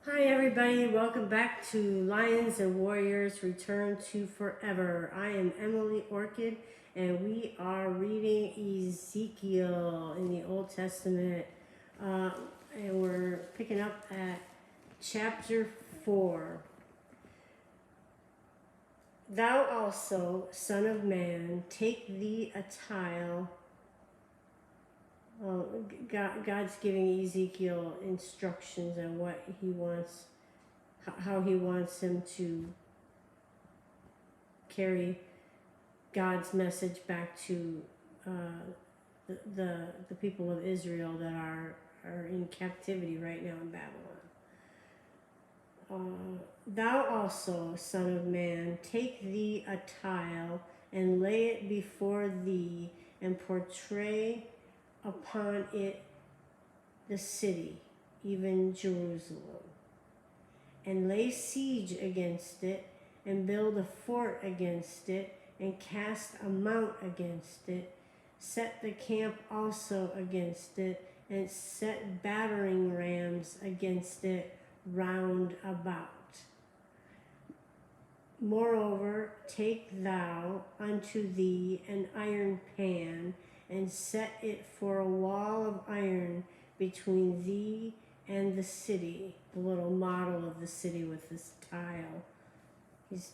Hi everybody, welcome back to Lions and Warriors Return to Forever. I am Emily Orchid and we are reading Ezekiel in the Old Testament, and we're picking up at chapter 4. Thou also, son of man, take thee a tile. God's giving Ezekiel instructions on what he wants, how he wants him to carry God's message back to the people of Israel that are in captivity right now in Babylon. Thou also, son of man, take thee a tile and lay it before thee, and portray upon it the city, even Jerusalem, and lay siege against it, and build a fort against it, and cast a mount against it, set the camp also against it, and set battering rams against it round about. Moreover, take thou unto thee an iron pan, and set it for a wall of iron between thee and the city. The little model of the city with this tile. He's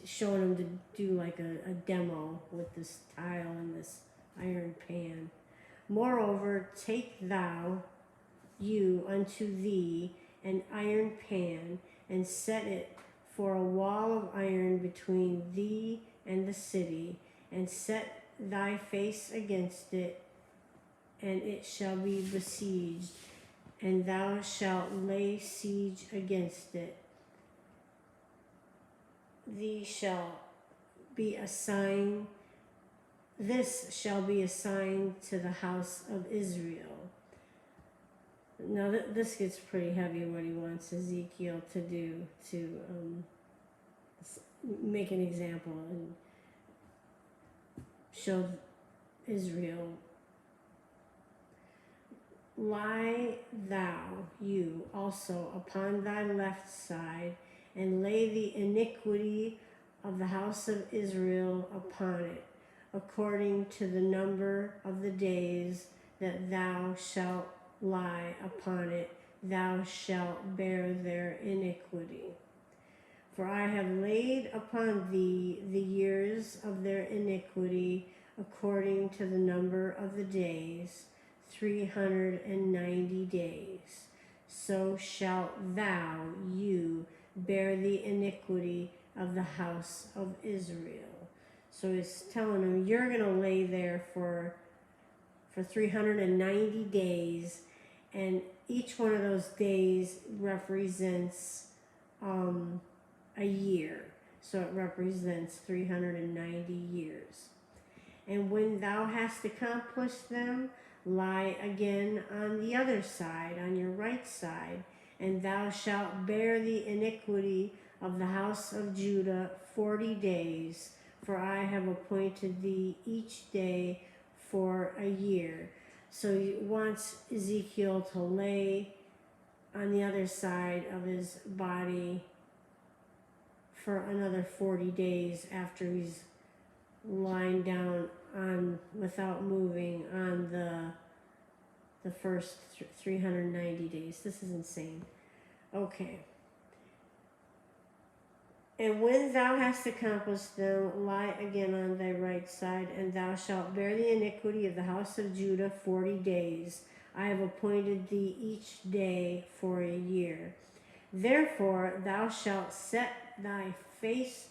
showing him to do like a demo with this tile and this iron pan. Moreover, take thou you unto thee an iron pan, and set it for a wall of iron between thee and the city, and set thy face against it, and it shall be besieged, and thou shalt lay siege against it. This shall be a sign to the house of Israel. Now this gets pretty heavy, what he wants Ezekiel to do, to make an example and show Israel. Lie thou you also upon thy left side, and lay the iniquity of the house of Israel upon it, according to the number of the days that thou shalt lie upon it, thou shalt bear their iniquity. For I have laid upon thee the years of their iniquity, according to the number of the days, 390 days. So shalt you bear the iniquity of the house of Israel. So he's telling him, you're going to lay there for 390 days, and each one of those days represents a year. So it represents 390 years. And when thou hast accomplished them, lie again on the other side, on your right side, and thou shalt bear the iniquity of the house of Judah 40 days, for I have appointed thee each day for a year. So he wants Ezekiel to lay on the other side of his body for another 40 days after he's lying down on without moving on the first 390 days. This is insane. Okay. And when thou hast accomplished them, lie again on thy right side, and thou shalt bear the iniquity of the house of Judah 40 days. I have appointed thee each day for a year. Therefore thou shalt set thy face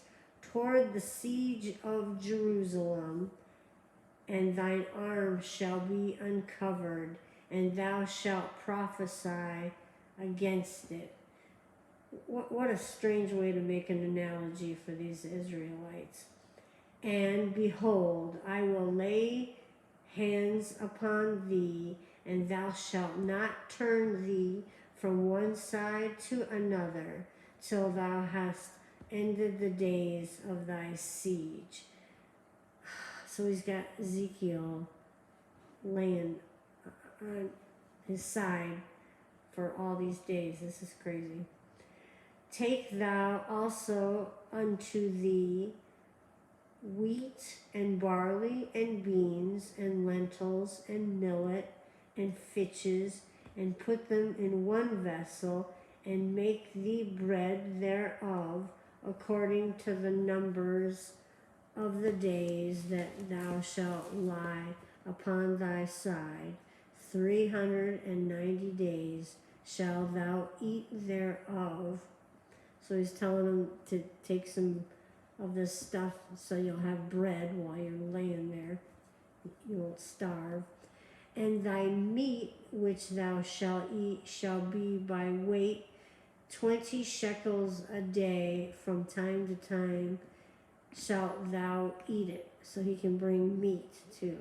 toward the siege of Jerusalem, and thine arm shall be uncovered, and thou shalt prophesy against it. What a strange way to make an analogy for these Israelites. And behold, I will lay hands upon thee, and thou shalt not turn thee from one side to another, till thou hast ended the days of thy siege. So he's got Ezekiel laying on his side for all these days. This is crazy. Take thou also unto thee wheat and barley and beans and lentils and millet and fitches, and put them in one vessel, and make thee bread thereof, according to the numbers of the days that thou shalt lie upon thy side. 390 days shalt thou eat thereof. So he's telling them to take some of this stuff so you'll have bread while you're laying there. You won't starve. And thy meat which thou shalt eat shall be by weight 20 shekels a day. From time to time shalt thou eat it. So he can bring meat too.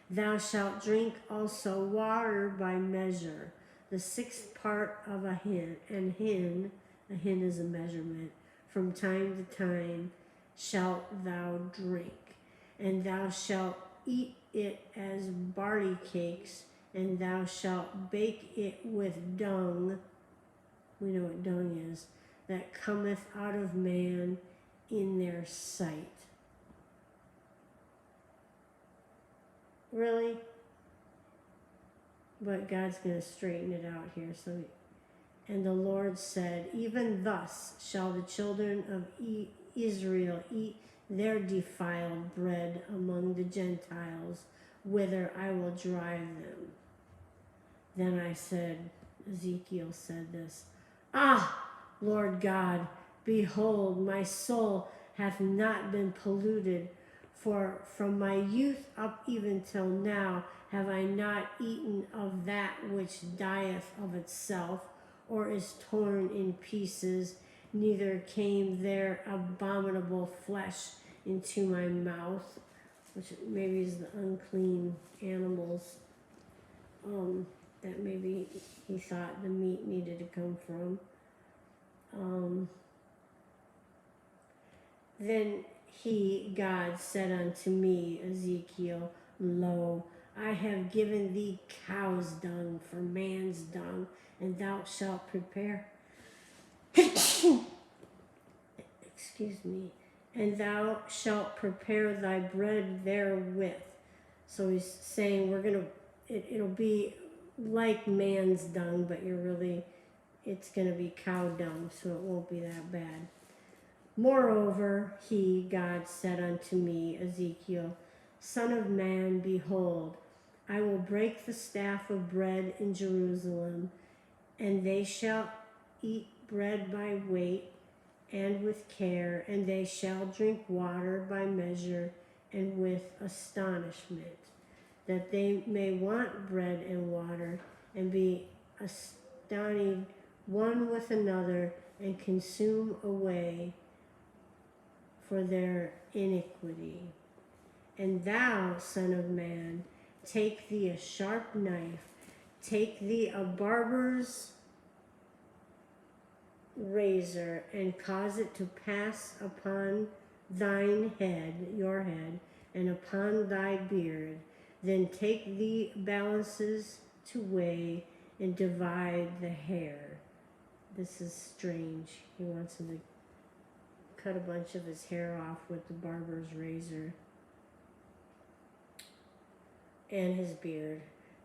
Thou shalt drink also water by measure, the 6th part of a hin, and hin, a hin is a measurement. From time to time shalt thou drink, and thou shalt eat it as barley cakes, and thou shalt bake it with dung. We know what dung is. That cometh out of man in their sight. Really? But God's going to straighten it out here. And the Lord said, even thus shall the children of Israel eat their defiled bread among the Gentiles, whither I will drive them. Then I said, Ezekiel said this, Ah, Lord God, behold, my soul hath not been polluted, for from my youth up even till now have I not eaten of that which dieth of itself, or is torn in pieces, neither came there abominable flesh into my mouth, which maybe is the unclean animals that maybe he thought the meat needed to come from. Then he, God, said unto me, Ezekiel, Lo, I have given thee cow's dung for man's dung, and thou shalt prepare, excuse me, and thou shalt prepare thy bread therewith. So he's saying it'll be like man's dung, but it's going to be cow dung, so it won't be that bad. Moreover, he, God, said unto me, Ezekiel, Son of man, behold, I will break the staff of bread in Jerusalem, and they shall eat bread by weight and with care, and they shall drink water by measure and with astonishment, that they may want bread and water, and be astonished one with another, and consume away for their iniquity. And thou, son of man, take thee a sharp knife, take thee a barber's razor, and cause it to pass upon thine head, your head, and upon thy beard. Then take thee balances to weigh, and divide the hair. This is strange. He wants him to cut a bunch of his hair off with the barber's razor. And his beard.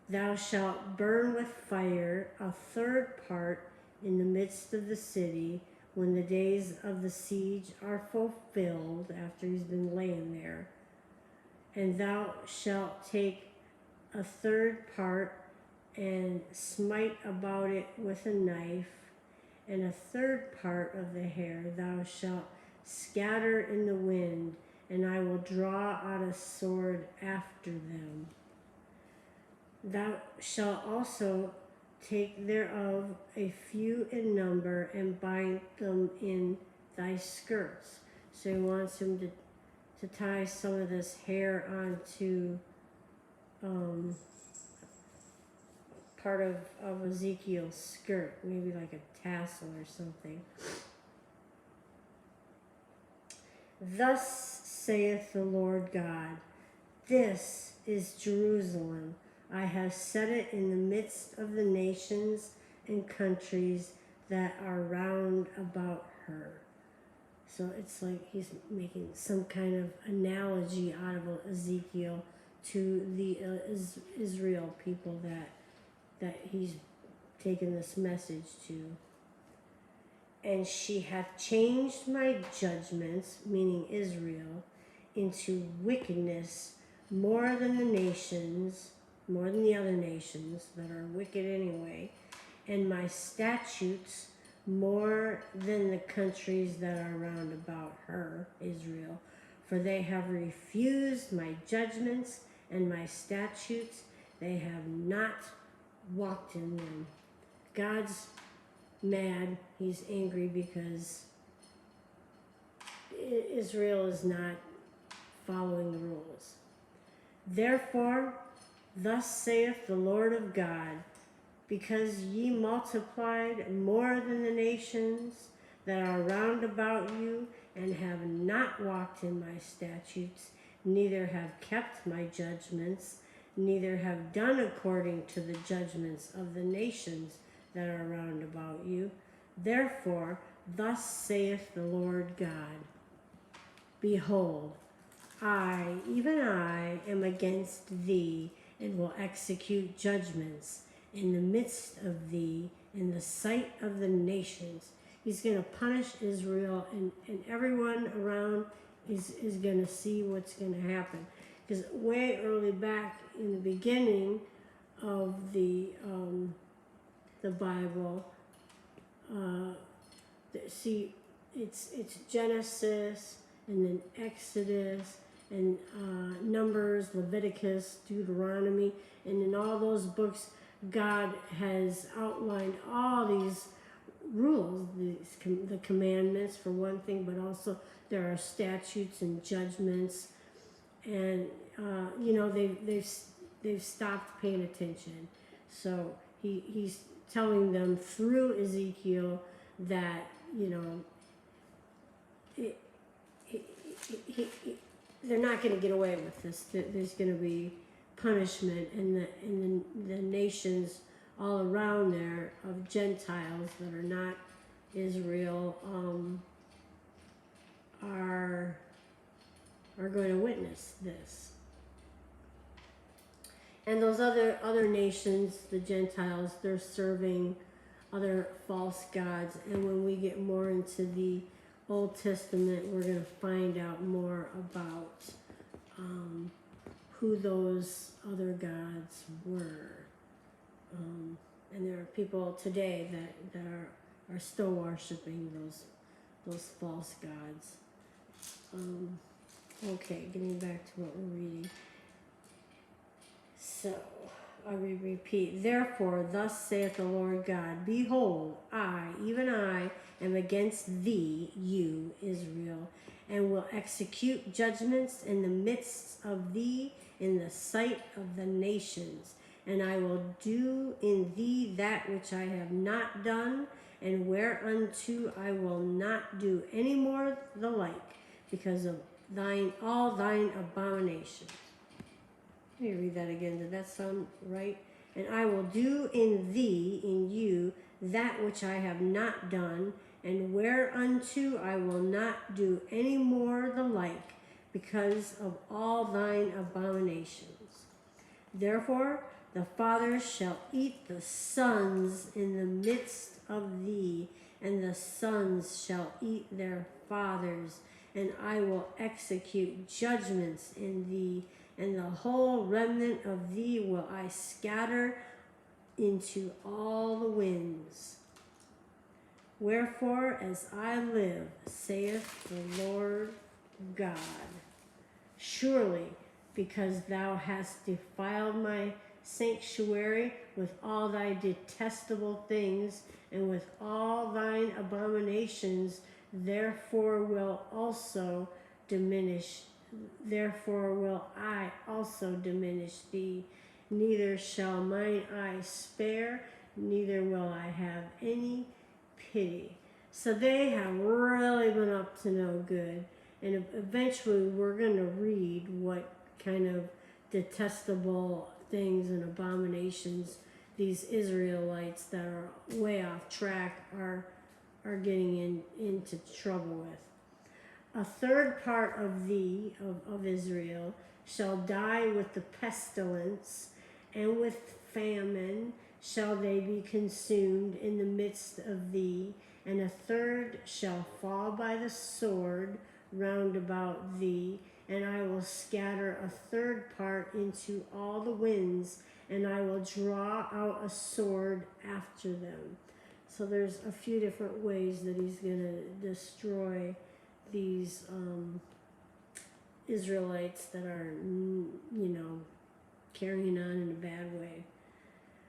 Thou shalt burn with fire a 3rd part in the midst of the city, when the days of the siege are fulfilled, after he's been laying there. And thou shalt take a 3rd part and smite about it with a knife, and a 3rd part of the hair thou shalt scatter in the wind, and I will draw out a sword after them. Thou shalt also take thereof a few in number, and bind them in thy skirts. So he wants him to tie some of this hair onto part of Ezekiel's skirt, maybe like a tassel or something. Thus saith the Lord God, this is Jerusalem, I have set it in the midst of the nations and countries that are round about her. So it's like he's making some kind of analogy out of Ezekiel to the Israel people that he's taken this message to. And she hath changed my judgments, meaning Israel, into wickedness more than the nations, more than the other nations that are wicked anyway, and my statutes more than the countries that are round about her, Israel. For they have refused my judgments and my statutes. They have not walked in them. God's mad. He's angry because Israel is not following the rules. Therefore, thus saith the Lord of God, because ye multiplied more than the nations that are round about you, and have not walked in my statutes, neither have kept my judgments, neither have done according to the judgments of the nations that are round about you. Therefore, thus saith the Lord God, behold, I, even I, am against thee, and will execute judgments in the midst of thee, in the sight of the nations. He's going to punish Israel, and everyone around is going to see what's going to happen. Because way early back in the beginning of the Bible, see, it's Genesis, and then Exodus, and Numbers, Leviticus, Deuteronomy, and in all those books, God has outlined all these rules, the commandments for one thing, but also there are statutes and judgments, and they've stopped paying attention. So he's telling them through Ezekiel that they're not going to get away with this. There's going to be punishment, and the nations all around there of Gentiles that are not Israel are going to witness this. And those other nations, the Gentiles, they're serving other false gods. And when we get more into the Old Testament, we're going to find out more about who those other gods were. And there are people today that are still worshiping those false gods. Okay, getting back to what we're reading. So, I will repeat. Therefore, thus saith the Lord God, behold, I, even I, am against thee, you, Israel, and will execute judgments in the midst of thee in the sight of the nations. And I will do in thee that which I have not done, and whereunto I will not do any more the like, because of all thine abominations. Let me read that again. Did that sound right? And I will do in thee, in you, that which I have not done, and whereunto I will not do any more the like, because of all thine abominations. Therefore, the fathers shall eat the sons in the midst of thee, and the sons shall eat their fathers, and I will execute judgments in thee, and the whole remnant of thee will I scatter into all the winds. Wherefore, as I live, saith the Lord God, surely because thou hast defiled my sanctuary with all thy detestable things, and with all thine abominations, therefore will I also diminish thee. Neither shall mine eye spare, neither will I have any pity. So they have really been up to no good. And eventually we're going to read what kind of detestable things and abominations these Israelites that are way off track are getting into trouble with. A third part of thee, of Israel, shall die with the pestilence, and with famine shall they be consumed in the midst of thee, and a third shall fall by the sword round about thee, and I will scatter a third part into all the winds, and I will draw out a sword after them. So there's a few different ways that he's going to destroy these Israelites that are, carrying on in a bad way.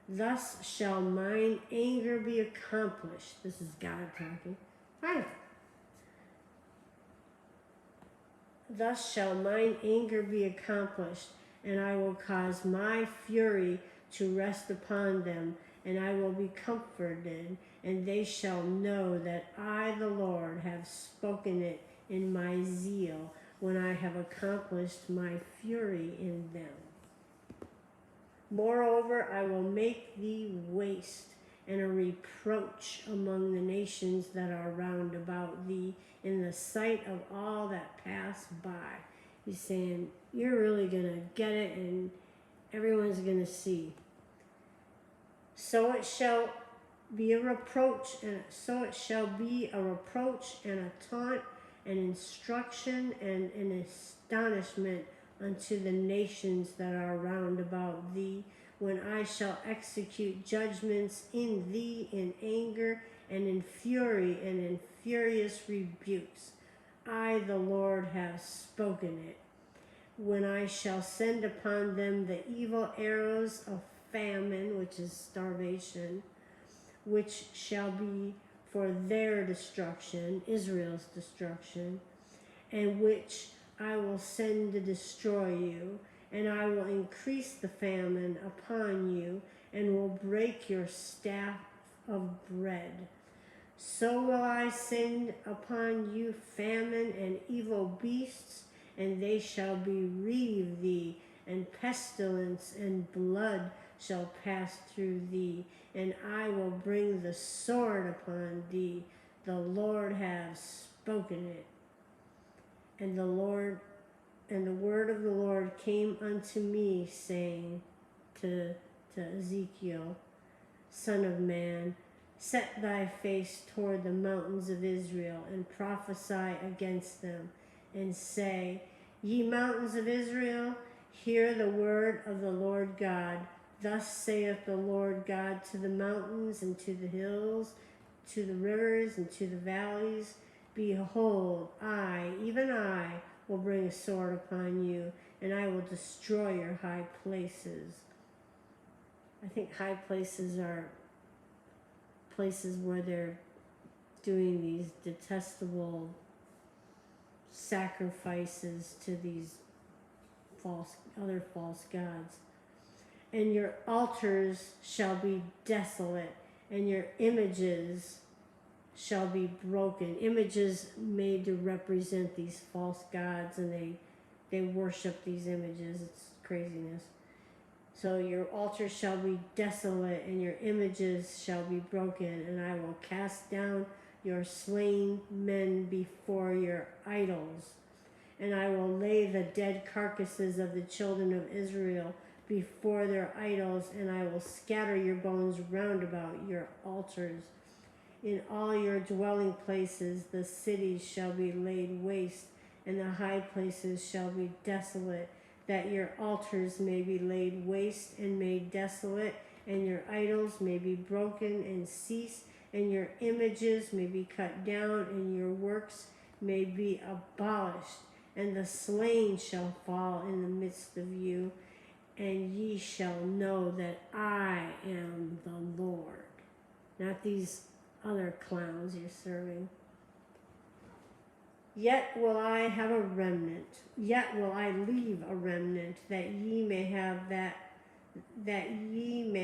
Thus shall mine anger be accomplished. This is God talking. Hi. Thus shall mine anger be accomplished, and I will cause my fury to rest upon them, and I will be comforted, and they shall know that I, the Lord, have spoken it in my zeal, when I have accomplished my fury in them. Moreover, I will make thee waste, and a reproach among the nations that are round about thee, in the sight of all that pass by. He's saying, you're really going to get it, and everyone's going to see. So it shall be a reproach, and so it shall be a reproach and a taunt, an instruction and an astonishment unto the nations that are round about thee, when I shall execute judgments in thee in anger and in fury and in furious rebukes. I, the Lord, have spoken it. When I shall send upon them the evil arrows of famine, which is starvation, which shall be for their destruction, Israel's destruction, and which I will send to destroy you, and I will increase the famine upon you, and will break your staff of bread. So will I send upon you famine and evil beasts, and they shall bereave thee, and pestilence and blood shall pass through thee, and I will bring the sword upon thee. The Lord hath spoken it. And the word of the Lord came unto me, saying to Ezekiel, Son of man, set thy face toward the mountains of Israel, and prophesy against them, and say, Ye mountains of Israel, hear the word of the Lord God. Thus saith the Lord God to the mountains and to the hills, to the rivers and to the valleys, Behold, I, even I, will bring a sword upon you, and I will destroy your high places. I think high places are places where they're doing these detestable sacrifices to these other false gods. And your altars shall be desolate, and your images shall be broken. Images made to represent these false gods, and they worship these images. It's craziness. So your altars shall be desolate, and your images shall be broken, and I will cast down your slain men before your idols, and I will lay the dead carcasses of the children of Israel before their idols, and I will scatter your bones round about your altars. In all your dwelling places the cities shall be laid waste, and the high places shall be desolate, that your altars may be laid waste and made desolate, and your idols may be broken and cease, and your images may be cut down, and your works may be abolished, and the slain shall fall in the midst of you, and ye shall know that I am the Lord, not these other clowns you're serving. Yet will I have a remnant, yet will I leave a remnant, that ye may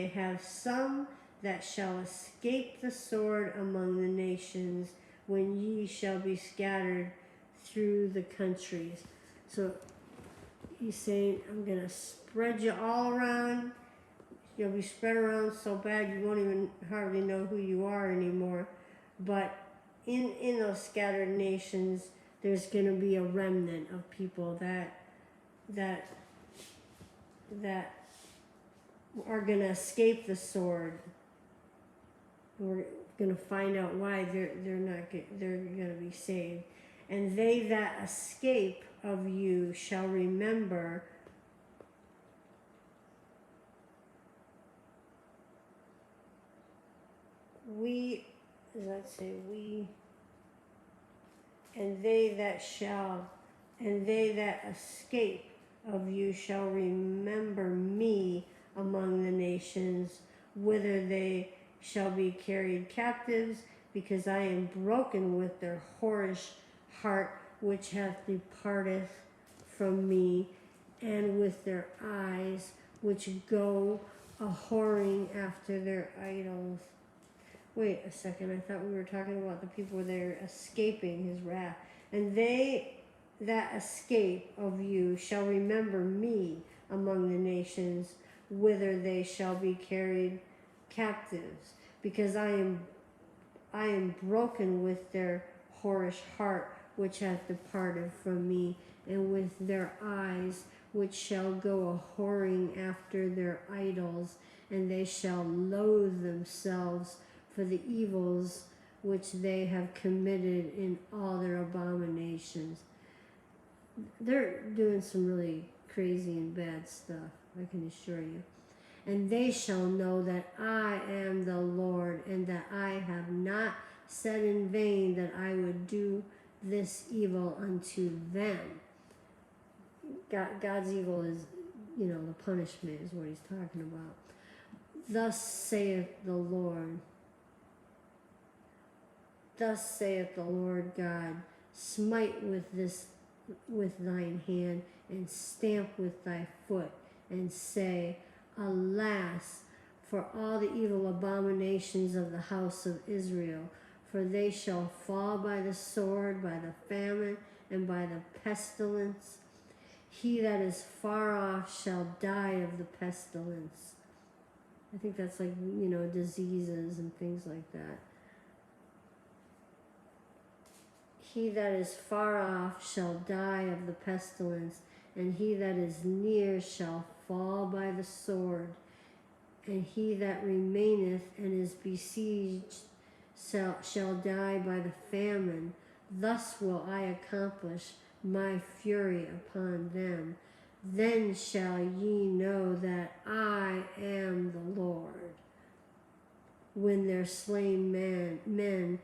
have some that shall escape the sword among the nations, when ye shall be scattered through the countries. So he's saying, I'm going to spread you all around. You'll be spread around so bad you won't even hardly know who you are anymore. But in those scattered nations, there's going to be a remnant of people that are going to escape the sword. We're going to find out why they're going to be saved. And they that escape of you shall remember does that say we? And they that escape of you shall remember me among the nations, whither they shall be carried captives, because I am broken with their whorish heart, which hath departed from me, and with their eyes, which go a-whoring after their idols. Wait a second, I thought we were talking about the people that are escaping his wrath. And they that escape of you shall remember me among the nations, whither they shall be carried captives, because I am broken with their whorish heart, which hath departed from me, and with their eyes, which shall go a-whoring after their idols, and they shall loathe themselves for the evils which they have committed in all their abominations. They're doing some really crazy and bad stuff, I can assure you. And they shall know that I am the Lord, and that I have not said in vain that I would do this evil unto them. God's evil is, the punishment is what he's talking about. Thus saith the Lord. Thus saith the Lord God, smite with thine hand, and stamp with thy foot, and say, Alas, for all the evil abominations of the house of Israel, for they shall fall by the sword, by the famine, and by the pestilence. He that is far off shall die of the pestilence. I think that's like, diseases and things like that. He that is far off shall die of the pestilence, and he that is near shall fall by the sword, and he that remaineth and is besieged shall die by the famine. Thus will I accomplish my fury upon them. Then shall ye know that I am the Lord. When their slain men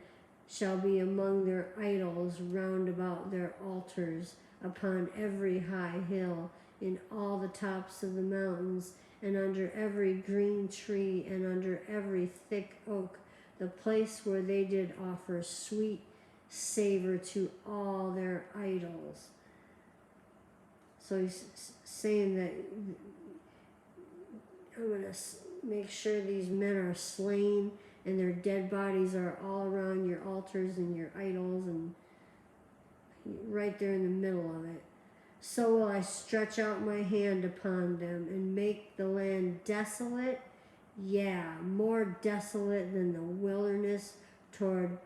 shall be among their idols round about their altars, upon every high hill, in all the tops of the mountains, and under every green tree, and under every thick oak, the place where they did offer sweet savor to all their idols. So he's saying that I'm going to make sure these men are slain, and their dead bodies are all around your altars and your idols, and right there in the middle of it. So will I stretch out my hand upon them, and make the land desolate, more desolate than the wilderness toward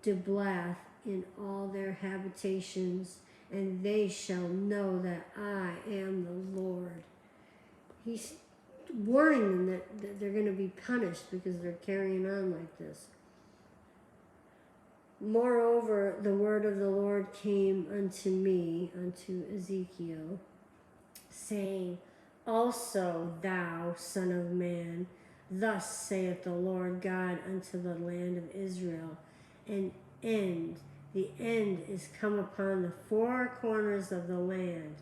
Diblath in all their habitations, and they shall know that I am the Lord. He's warning them that they're going to be punished because they're carrying on like this. Moreover, the word of the Lord came unto me, unto Ezekiel, saying, Also thou, son of man, thus saith the Lord God unto the land of Israel, the end is come upon the four corners of the land.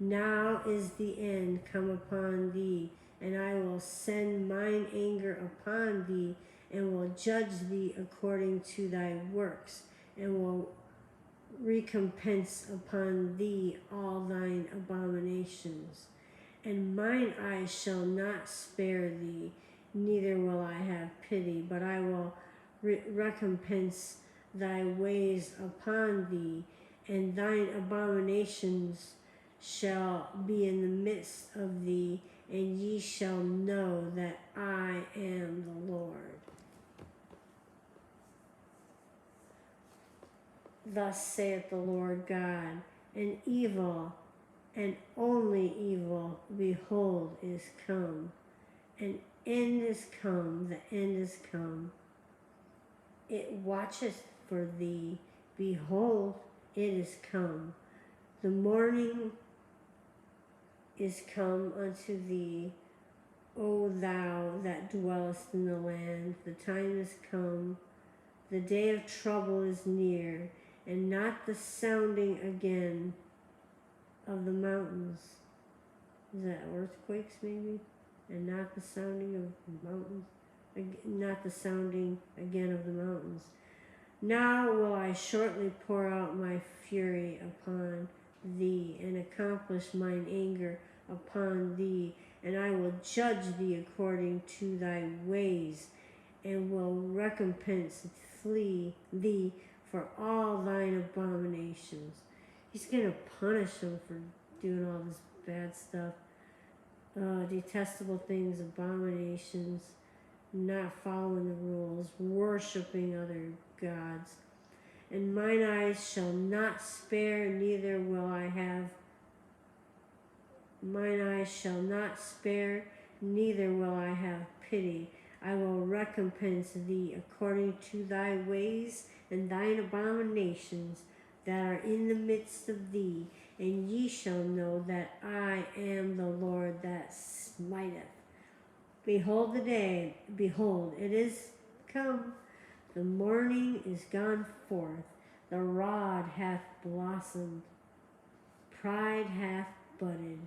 Now is the end come upon thee, and I will send mine anger upon thee, and will judge thee according to thy works, and will recompense upon thee all thine abominations. And mine eyes shall not spare thee, neither will I have pity, but I will recompense thy ways upon thee, and thine abominations shall be in the midst of thee, and ye shall know that I am the Lord. Thus saith the Lord God, an evil, and only evil, behold, is come. An end is come, the end is come. It watcheth for thee, behold, it is come. The morning is come unto thee, O thou that dwellest in the land. The time is come, the day of trouble is near, and not the sounding again of the mountains. Is that earthquakes maybe? And not the sounding of the mountains, not the sounding again of the mountains. Now will I shortly pour out my fury upon thee, and accomplish mine anger upon thee, and I will judge thee according to thy ways, and will recompense thee for all thine abominations. He's going to punish them for doing all this bad stuff. Detestable things, abominations, not following the rules, worshiping other gods. And mine eyes shall not spare, neither will I have. Mine eyes shall not spare, neither will I have pity. I will recompense thee according to thy ways and thine abominations that are in the midst of thee, and ye shall know that I am the Lord that smiteth. Behold the day, behold, it is come, the morning is gone forth, the rod hath blossomed, pride hath budded,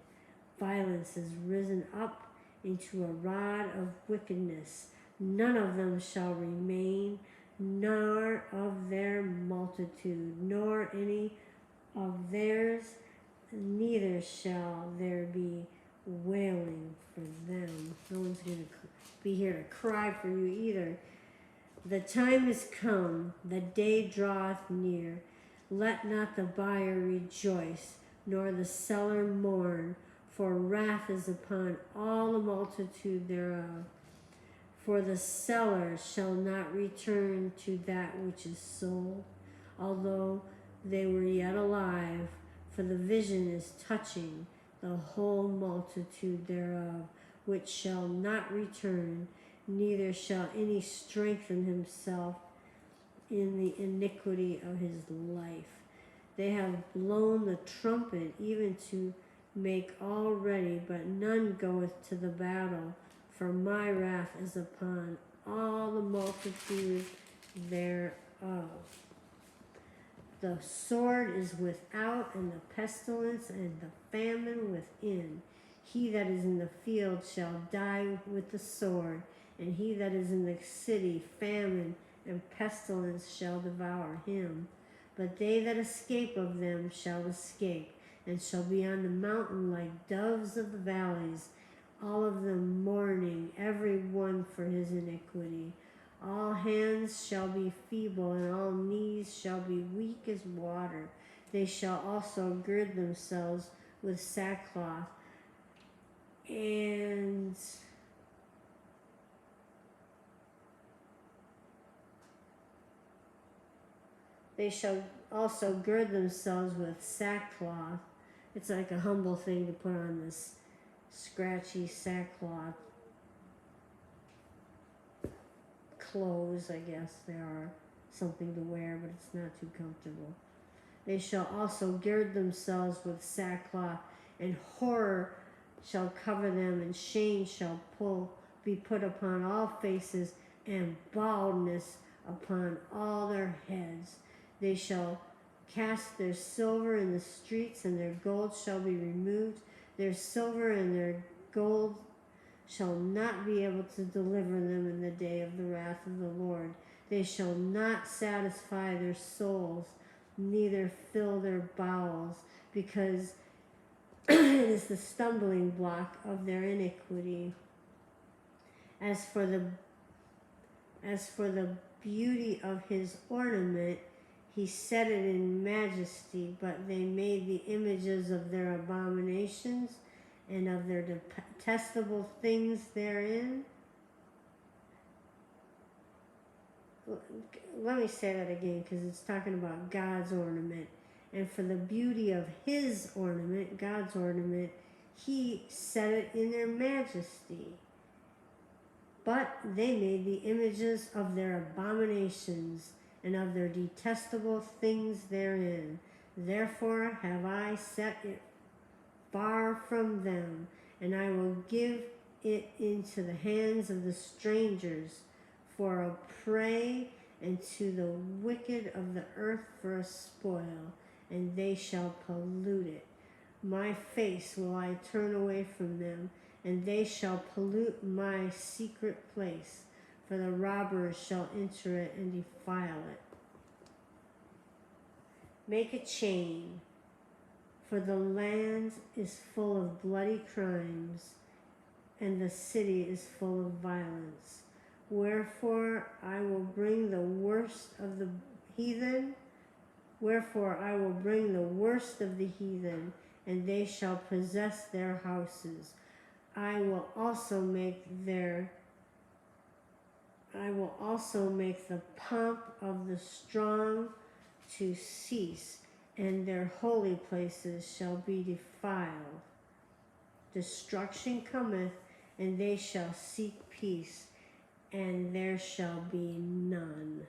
violence is risen up into a rod of wickedness. None of them shall remain, nor of their multitude, nor any of theirs, neither shall there be wailing for them. No one's going to be here to cry for you either. The time is come, the day draweth near. Let not the buyer rejoice, nor the seller mourn, for wrath is upon all the multitude thereof. For the seller shall not return to that which is sold, although they were yet alive, for the vision is touching the whole multitude thereof, which shall not return, neither shall any strengthen himself in the iniquity of his life. They have blown the trumpet even to make all ready, but none goeth to the battle, for my wrath is upon all the multitude thereof. The sword is without, and the pestilence and the famine within. He that is in the field shall die with the sword, and he that is in the city, famine and pestilence shall devour him. But they that escape of them shall escape, and shall be on the mountain like doves of the valleys, all of them mourning, every one for his iniquity. All hands shall be feeble, and all knees shall be weak as water. They shall also gird themselves with sackcloth, and they shall also gird themselves with sackcloth. It's like a humble thing to put on this scratchy sackcloth clothes, I guess they are something to wear, but it's not too comfortable. They shall also gird themselves with sackcloth, and horror shall cover them, and shame shall be put upon all faces, and baldness upon all their heads. They shall cast their silver in the streets, and their gold shall be removed. Their silver and their gold shall not be able to deliver them in the day of the wrath of the Lord. They shall not satisfy their souls, neither fill their bowels, because it is the stumbling block of their iniquity. As for the beauty of his ornament, He set it in majesty, but they made the images of their abominations and of their detestable things therein. Let me say that again, because it's talking about God's ornament. And for the beauty of his ornament, God's ornament, he set it in their majesty. But they made the images of their abominations and of their detestable things therein. Therefore have I set it far from them, and I will give it into the hands of the strangers for a prey, and to the wicked of the earth for a spoil, and they shall pollute it. My face will I turn away from them, and they shall pollute my secret place, for the robbers shall enter it and defile it. Make a chain, for the land is full of bloody crimes, and the city is full of violence. Wherefore I will bring the worst of the heathen. Wherefore I will bring the worst of the heathen, and they shall possess their houses. I will also make the pomp of the strong to cease, and their holy places shall be defiled. Destruction cometh, and they shall seek peace, and there shall be none.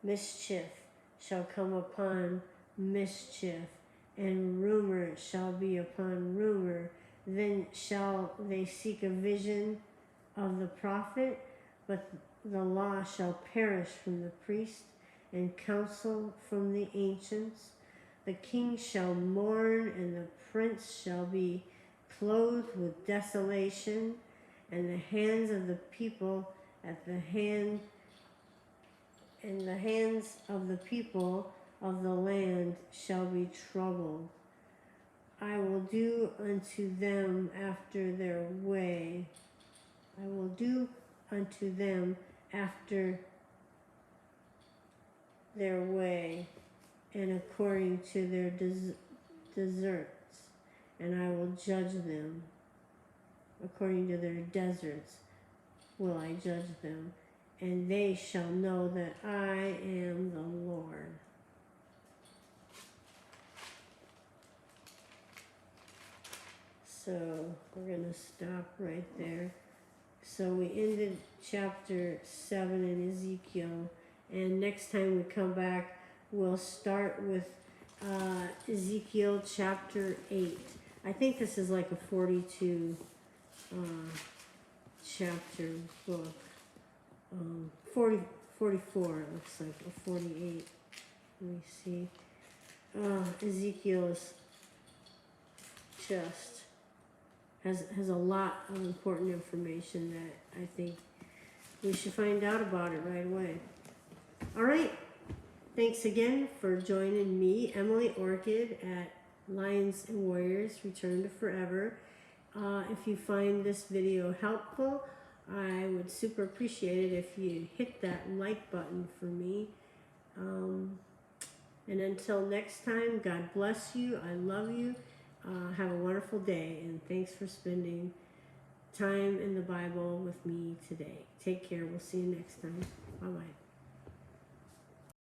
Mischief shall come upon mischief, and rumor shall be upon rumor. Then shall they seek a vision of the prophet, but the law shall perish from the priest, and counsel from the ancients. The king shall mourn, and the prince shall be clothed with desolation, and the hands of the people and the hands of the people of the land shall be troubled. I will do unto them after their way. I will do unto them after their way, and according to their deserts, and I will judge them. According to their deserts will I judge them, and they shall know that I am the Lord. So we're going to stop right there. So we ended chapter 7 in Ezekiel, and next time we come back, we'll start with Ezekiel chapter 8. I think this is like a 42 chapter book. 44, it looks like, or 48. Let me see. Ezekiel's just has a lot of important information that I think we should find out about it right away. All right. Thanks again for joining me, Emily Orchid, at Lions and Warriors Return to Forever. If you find this video helpful, I would super appreciate it if you hit that like button for me. And until next time, God bless you. I love you. Have a wonderful day, and thanks for spending time in the Bible with me today. Take care. We'll see you next time. Bye-bye.